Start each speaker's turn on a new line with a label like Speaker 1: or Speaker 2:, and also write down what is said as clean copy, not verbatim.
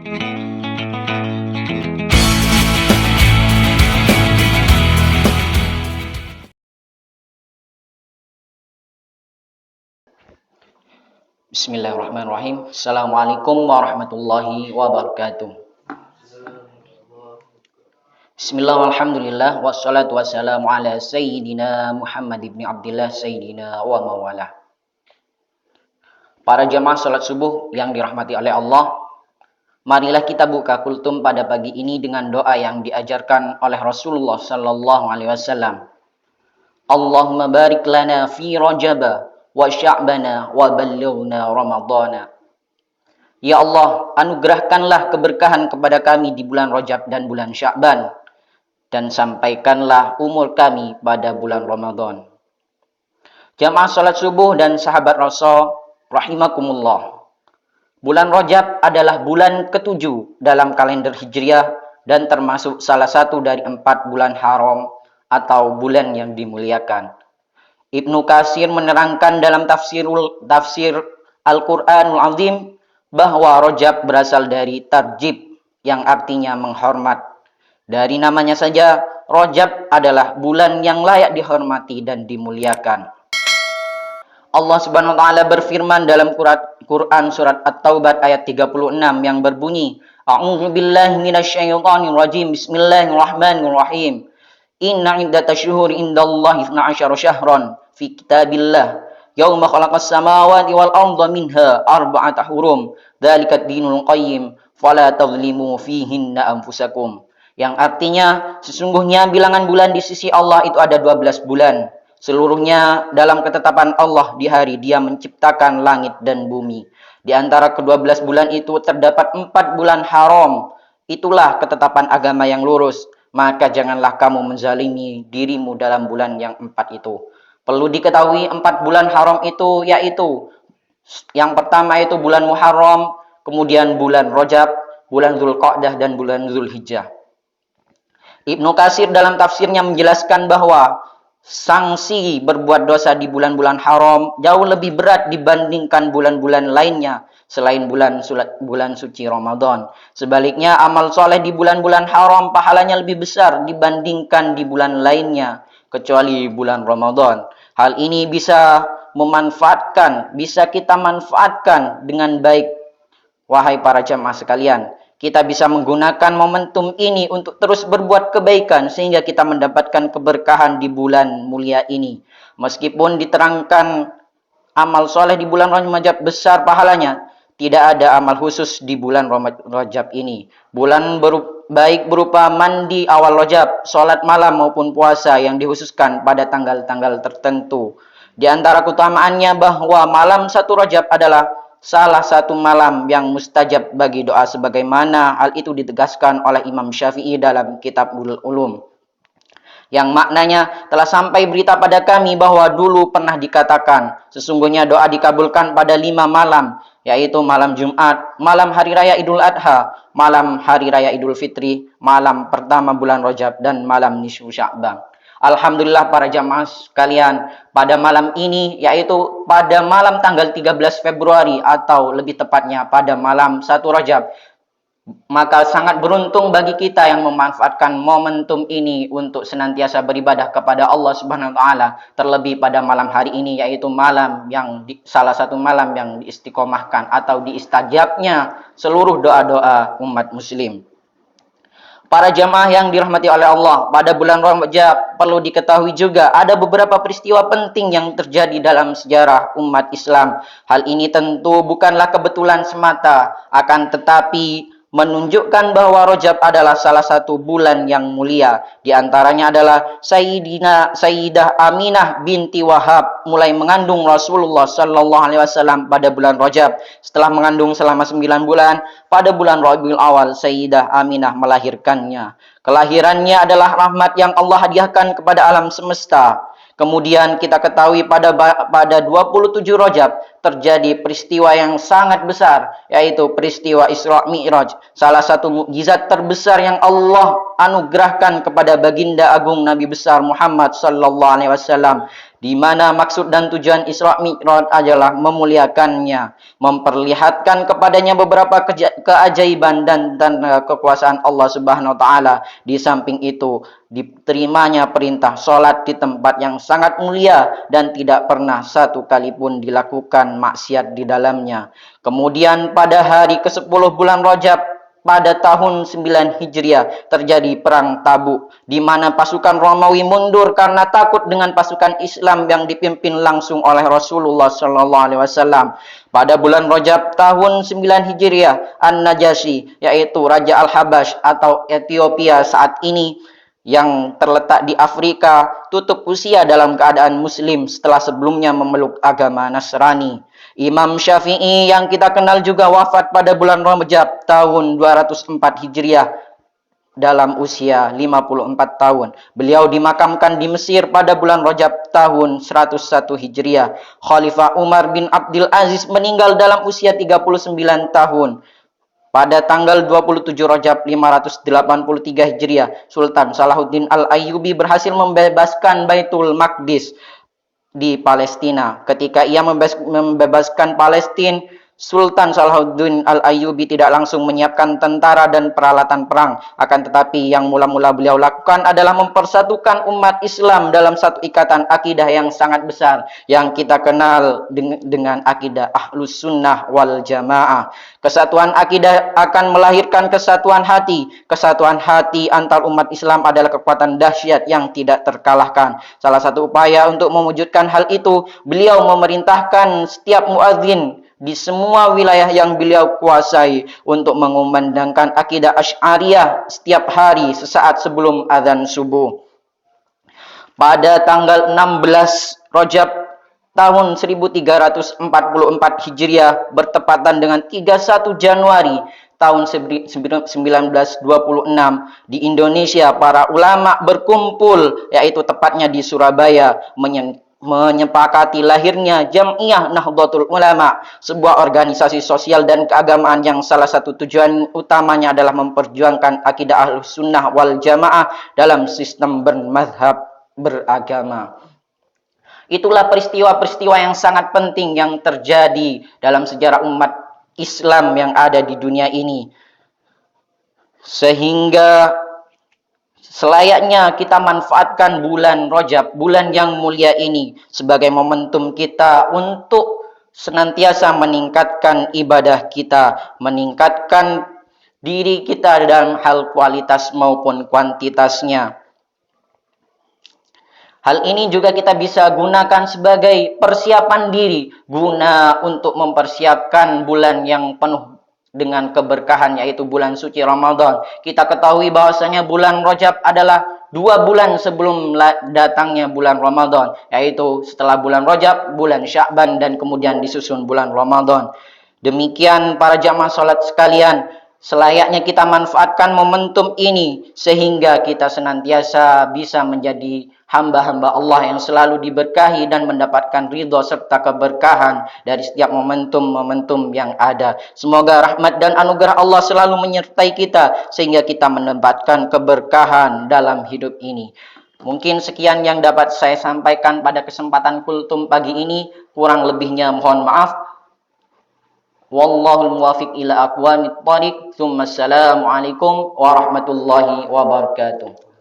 Speaker 1: Bismillahirrahmanirrahim. Assalamualaikum warahmatullahi wabarakatuh. Bismillah, alhamdulillah, wassalatu wassalamu ala sayyidina Muhammad ibn Abdillah sayyidina wa mawalah. Para jamaah salat subuh yang dirahmati oleh Allah, marilah kita buka kultum pada pagi ini dengan doa yang diajarkan oleh Rasulullah sallallahu alaihi wasallam. Allahumma barik lana fi Rajab wa Sya'bana wa ballighna Ramadhana. Ya Allah, anugerahkanlah keberkahan kepada kami di bulan Rajab dan bulan Sya'ban, dan sampaikanlah umur kami pada bulan Ramadan. Jamaah salat subuh dan sahabat Rasul rahimakumullah. Bulan Rajab adalah bulan ketujuh dalam kalender Hijriah dan termasuk salah satu dari 4 bulan haram atau bulan yang dimuliakan. Ibnu Katsir menerangkan dalam tafsir Al-Quranul Azim bahwa Rajab berasal dari tarjib yang artinya menghormat. Dari namanya saja, Rajab adalah bulan yang layak dihormati dan dimuliakan. Allah Subhanahu wa taala berfirman dalam Quran surat At-Taubah ayat 36 yang berbunyi, A'udzubillahi minasyaitonir rajim. Bismillahirrahmanirrahim. Inna iddatash syuhuri indallahi 12 syahran fi kitabillah yauma khalaqas samawati wal arda minha arba'ata hurum. Dzalikat dinul qayyim fala tadhlimu fihinna anfusakum. Yang artinya, sesungguhnya bilangan bulan di sisi Allah itu ada 12 bulan. Seluruhnya dalam ketetapan Allah di hari Dia menciptakan langit dan bumi. Di antara ke-12 bulan itu terdapat 4 bulan haram. Itulah ketetapan agama yang lurus. Maka janganlah kamu menzalimi dirimu dalam bulan yang 4 itu. Perlu diketahui 4 bulan haram itu yaitu yang pertama itu bulan Muharram, kemudian bulan Rajab, bulan Dzulqa'dah dan bulan Dzulhijjah. Ibnu Katsir dalam tafsirnya menjelaskan bahwa sanksi berbuat dosa di bulan-bulan haram jauh lebih berat dibandingkan bulan-bulan lainnya selain bulan suci Ramadan. Sebaliknya, amal soleh di bulan-bulan haram pahalanya lebih besar dibandingkan di bulan lainnya kecuali bulan Ramadan. Hal ini bisa kita manfaatkan dengan baik, wahai para jamaah sekalian. Kita bisa menggunakan momentum ini untuk terus berbuat kebaikan sehingga kita mendapatkan keberkahan di bulan mulia ini. Meskipun diterangkan amal soleh di bulan Rajab besar pahalanya, tidak ada amal khusus di bulan Rajab ini. Bulan baik berupa mandi awal Rajab, sholat malam maupun puasa yang dikhususkan pada tanggal-tanggal tertentu. Di antara keutamaannya bahwa malam 1 Rajab adalah salah satu malam yang mustajab bagi doa, sebagaimana hal itu ditegaskan oleh Imam Syafi'i dalam Kitabul Ulum. Yang maknanya, telah sampai berita pada kami bahwa dulu pernah dikatakan, sesungguhnya doa dikabulkan pada 5 malam, yaitu malam Jumat, malam Hari Raya Idul Adha, malam Hari Raya Idul Fitri, malam pertama bulan Rajab, dan malam nisfu Sya'ban. Alhamdulillah para jamaah sekalian, pada malam ini, yaitu pada malam tanggal 13 Februari atau lebih tepatnya pada malam 1 Rajab, maka sangat beruntung bagi kita yang memanfaatkan momentum ini untuk senantiasa beribadah kepada Allah Subhanahu wa taala, terlebih pada malam hari ini, yaitu malam yang salah satu malam yang diistiqomahkan atau diistajabnya seluruh doa-doa umat muslim. Para jamaah yang dirahmati oleh Allah, pada bulan Rajab perlu diketahui juga ada beberapa peristiwa penting yang terjadi dalam sejarah umat Islam. Hal ini tentu bukanlah kebetulan semata, akan tetapi menunjukkan bahwa Rajab adalah salah satu bulan yang mulia. Di antaranya adalah Sayyidah Aminah binti Wahab mulai mengandung Rasulullah sallallahu alaihi wasallam pada bulan Rajab. Setelah mengandung selama 9 bulan, pada bulan Rabiul Awal Sayyidah Aminah melahirkannya. Kelahirannya adalah rahmat yang Allah hadiahkan kepada alam semesta. Kemudian kita ketahui pada 27 Rajab terjadi peristiwa yang sangat besar, yaitu peristiwa Isra Mi'raj. Salah satu mukjizat terbesar yang Allah anugerahkan kepada baginda agung Nabi besar Muhammad sallallahu alaihi wasallam, di mana maksud dan tujuan Isra Mi'raj adalah memuliakannya, memperlihatkan kepadanya beberapa keajaiban dan kekuasaan Allah Subhanahu wa taala. Di samping itu, diterimanya perintah sholat di tempat yang sangat mulia dan tidak pernah satu kali pun dilakukan maksiat di dalamnya. Kemudian pada hari ke-10 bulan Rajab pada tahun 9 Hijriah terjadi perang Tabuk, di mana pasukan Romawi mundur karena takut dengan pasukan Islam yang dipimpin langsung oleh Rasulullah sallallahu alaihi wasallam. Pada bulan Rajab tahun 9 Hijriah, An-Najasyi, yaitu Raja Al-Habash atau Ethiopia saat ini yang terletak di Afrika, tutup usia dalam keadaan muslim setelah sebelumnya memeluk agama Nasrani. Imam Syafi'i yang kita kenal juga wafat pada bulan Rajab tahun 204 Hijriah dalam usia 54 tahun. Beliau dimakamkan di Mesir pada bulan Rajab tahun 101 Hijriah. Khalifah Umar bin Abdul Aziz meninggal dalam usia 39 tahun. Pada tanggal 27 Rajab 583 Hijriah, Sultan Salahuddin Al-Ayyubi berhasil membebaskan Baitul Maqdis di Palestina. Ketika ia membebaskan Palestina, Sultan Salahuddin Al-Ayyubi tidak langsung menyiapkan tentara dan peralatan perang. Akan tetapi yang mula-mula beliau lakukan adalah mempersatukan umat Islam dalam satu ikatan akidah yang sangat besar, yang kita kenal dengan akidah Ahlus Sunnah wal Jamaah. Kesatuan akidah akan melahirkan kesatuan hati. Kesatuan hati antar umat Islam adalah kekuatan dahsyat yang tidak terkalahkan. Salah satu upaya untuk mewujudkan hal itu, beliau memerintahkan setiap muadzin di semua wilayah yang beliau kuasai untuk mengumandangkan akidah Asy'ariyah setiap hari sesaat sebelum azan subuh. Pada tanggal 16 Rajab tahun 1344 Hijriah bertepatan dengan 31 Januari tahun 1926 di Indonesia, para ulama berkumpul, yaitu tepatnya di Surabaya, menyepakati lahirnya Jam'iyah Nahdlatul Ulama, sebuah organisasi sosial dan keagamaan yang salah satu tujuan utamanya adalah memperjuangkan akidah Ahlus Sunnah wal Jamaah dalam sistem bermazhab beragama. Itulah peristiwa-peristiwa yang sangat penting yang terjadi dalam sejarah umat Islam yang ada di dunia ini, sehingga selayaknya kita manfaatkan bulan Rajab, bulan yang mulia ini, sebagai momentum kita untuk senantiasa meningkatkan ibadah kita, meningkatkan diri kita dalam hal kualitas maupun kuantitasnya. Hal ini juga kita bisa gunakan sebagai persiapan diri, guna untuk mempersiapkan bulan yang penuh dengan keberkahan, yaitu bulan suci Ramadan. Kita ketahui bahwasanya bulan Rajab adalah 2 bulan sebelum datangnya bulan Ramadan, yaitu setelah bulan Rajab, bulan Sya'ban, dan kemudian disusun bulan Ramadan. Demikian para jamaah salat sekalian, selayaknya kita manfaatkan momentum ini sehingga kita senantiasa bisa menjadi hamba-hamba Allah yang selalu diberkahi dan mendapatkan ridho serta keberkahan dari setiap momentum-momentum yang ada. Semoga rahmat dan anugerah Allah selalu menyertai kita sehingga kita mendapatkan keberkahan dalam hidup ini. Mungkin sekian yang dapat saya sampaikan pada kesempatan kultum pagi ini. Kurang lebihnya mohon maaf. Wallahul muwafiq ila aqwamit thoriq. Assalamualaikum warahmatullahi wabarakatuh.